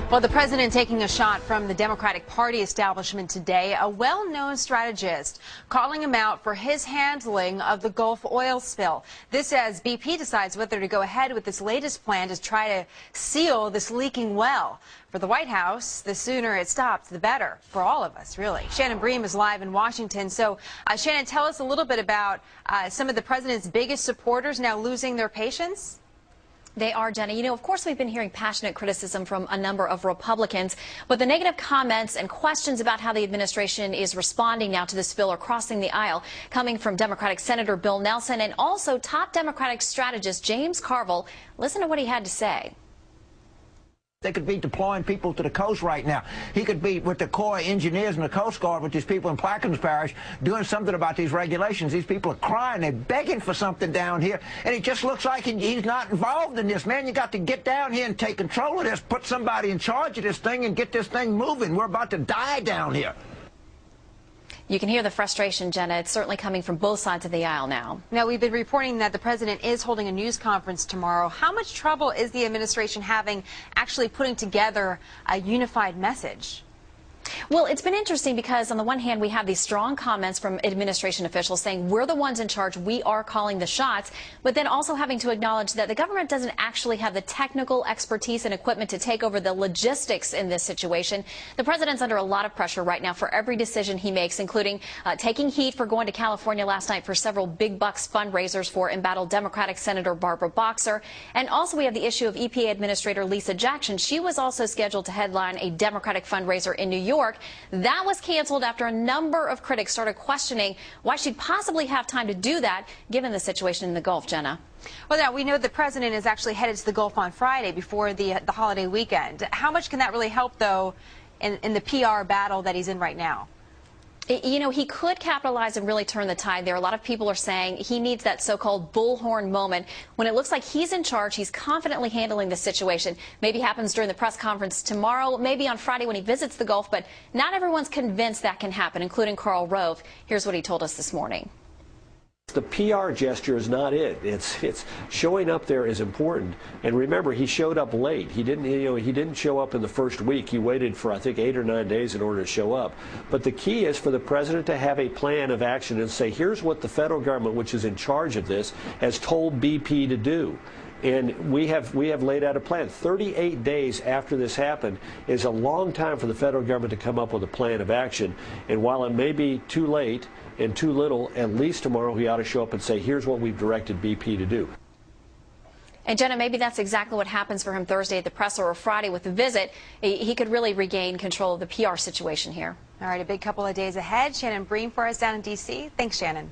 Well, the president taking a shot from the Democratic Party establishment today, a well-known strategist calling him out for his handling of the Gulf oil spill. This as BP decides whether to go ahead with this latest plan to try to seal this leaking well. For the White House, the sooner it stops, the better for all of us, really. Shannon Bream is live in Washington. So, Shannon, tell us a little bit about some of the president's biggest supporters now losing their patience. They are, Jenna. You know, of course, we've been hearing passionate criticism from a number of Republicans, but the negative comments and questions about how the administration is responding now to the spill are crossing the aisle, coming from Democratic Senator Bill Nelson and also top Democratic strategist James Carville. Listen to what he had to say. They could be deploying people to the coast right now. He could be with the Corps of Engineers and the Coast Guard with these people in Plaquemines Parish doing something about these regulations. These people are crying. They're begging for something down here, and it just looks like he's not involved in this. Man, you got to get down here and take control of this, put somebody in charge of this thing, and get this thing moving. We're about to die down here. You can hear the frustration, Jenna. It's certainly coming from both sides of the aisle now. Now, we've been reporting that the president is holding a news conference tomorrow. How much trouble is the administration having actually putting together a unified message? Well, it's been interesting because on the one hand, we have these strong comments from administration officials saying we're the ones in charge, we are calling the shots, but then also having to acknowledge that the government doesn't actually have the technical expertise and equipment to take over the logistics in this situation. The president's under a lot of pressure right now for every decision he makes, including taking heat for going to California last night for several big bucks fundraisers for embattled Democratic Senator Barbara Boxer. And also we have the issue of EPA Administrator Lisa Jackson. She was also scheduled to headline a Democratic fundraiser in New York. That was canceled after a number of critics started questioning why she'd possibly have time to do that, given the situation in the Gulf, Jenna. Well, now, we know the president is actually headed to the Gulf on Friday before the holiday weekend. How much can that really help, though, in the PR battle that he's in right now? You know, he could capitalize and really turn the tide there. A lot of people are saying he needs that so-called bullhorn moment when it looks like he's in charge, he's confidently handling the situation. Maybe happens during the press conference tomorrow, maybe on Friday when he visits the Gulf, but not everyone's convinced that can happen, including Karl Rove. Here's what he told us this morning. The PR gesture is not it. It's showing up there is important. And remember, he showed up late. He didn't show up in the first week. He waited for, I think, 8 or 9 days in order to show up. But the key is for the president to have a plan of action and say, here's what the federal government, which is in charge of this, has told BP to do. And we have laid out a plan. 38 days after this happened is a long time for the federal government to come up with a plan of action. And while it may be too late and too little, at least tomorrow he ought to show up and say, here's what we've directed BP to do. And Jenna, maybe that's exactly what happens for him Thursday at the presser or Friday with the visit. He could really regain control of the PR situation here. All right, a big couple of days ahead. Shannon Bream for us down in D.C. Thanks, Shannon.